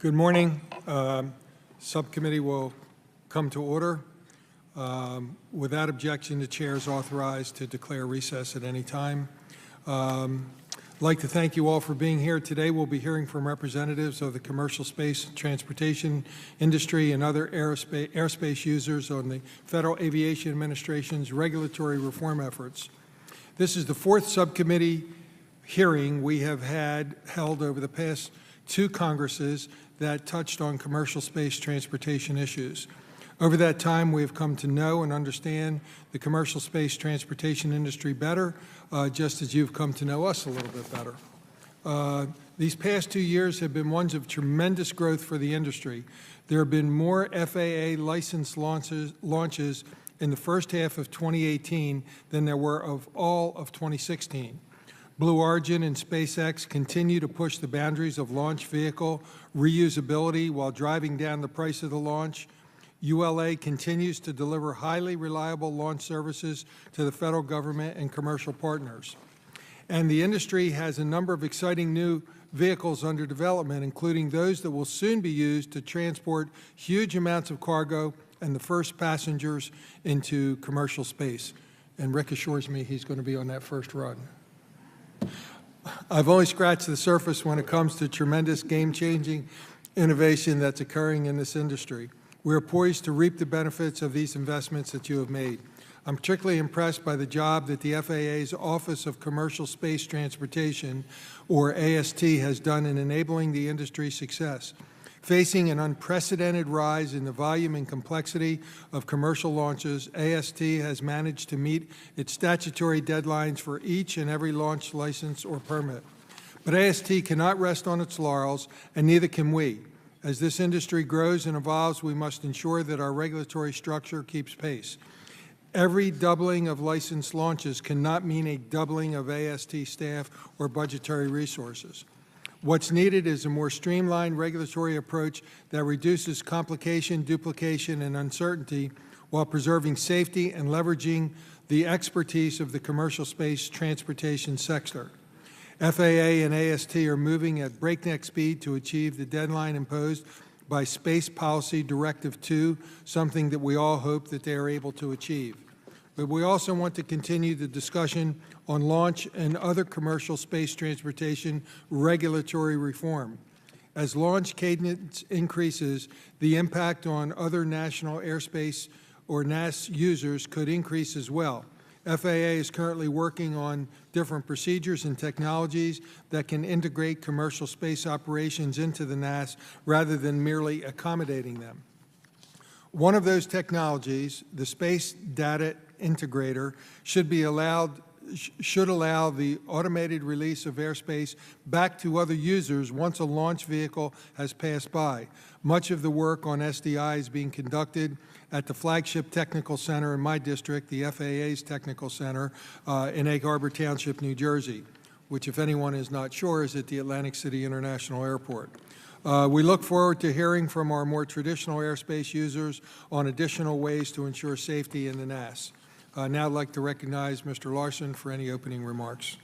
Good morning. Subcommittee will come to order. Without objection, the chair is authorized to declare recess at any time. I'd like to thank you all for being here. Today we'll be hearing from representatives of the commercial space transportation industry and other airspace users on the Federal Aviation Administration's regulatory reform efforts. This is the fourth subcommittee hearing we have held over the past two Congresses that touched on commercial space transportation issues. Over that time, we have come to know and understand the commercial space transportation industry better, just as you've come to know us a little bit better. These past 2 years have been ones of tremendous growth for the industry. There have been more FAA license launches in the first half of 2018 than there were of all of 2016. Blue Origin and SpaceX continue to push the boundaries of launch vehicle reusability while driving down the price of the launch. ULA continues to deliver highly reliable launch services to the federal government and commercial partners. And the industry has a number of exciting new vehicles under development, including those that will soon be used to transport huge amounts of cargo and the first passengers into commercial space. And Rick assures me he's going to be on that first run. I've only scratched the surface when it comes to tremendous game-changing innovation that's occurring in this industry. We are poised to reap the benefits of these investments that you have made. I'm particularly impressed by the job that the FAA's Office of Commercial Space Transportation, or AST, has done in enabling the industry's success. Facing an unprecedented rise in the volume and complexity of commercial launches, AST has managed to meet its statutory deadlines for each and every launch license or permit. But AST cannot rest on its laurels, and neither can we. As this industry grows and evolves, we must ensure that our regulatory structure keeps pace. Every doubling of licensed launches cannot mean a doubling of AST staff or budgetary resources. What's needed is a more streamlined regulatory approach that reduces complication, duplication, and uncertainty while preserving safety and leveraging the expertise of the commercial space transportation sector. FAA and AST are moving at breakneck speed to achieve the deadline imposed by Space Policy Directive 2, something that we all hope that they are able to achieve. But we also want to continue the discussion on launch and other commercial space transportation regulatory reform. As launch cadence increases, the impact on other national airspace or NAS users could increase as well. FAA is currently working on different procedures and technologies that can integrate commercial space operations into the NAS rather than merely accommodating them. One of those technologies, the Space Data Integrator, should allow the automated release of airspace back to other users once a launch vehicle has passed by. Much of the work on SDI is being conducted at the flagship technical center in my district, the FAA's Technical Center in Egg Harbor Township, New Jersey, which, if anyone is not sure, is at the Atlantic City International Airport. We look forward to hearing from our more traditional airspace users on additional ways to ensure safety in the NAS. Now I'd like to recognize Mr. Larson for any opening remarks.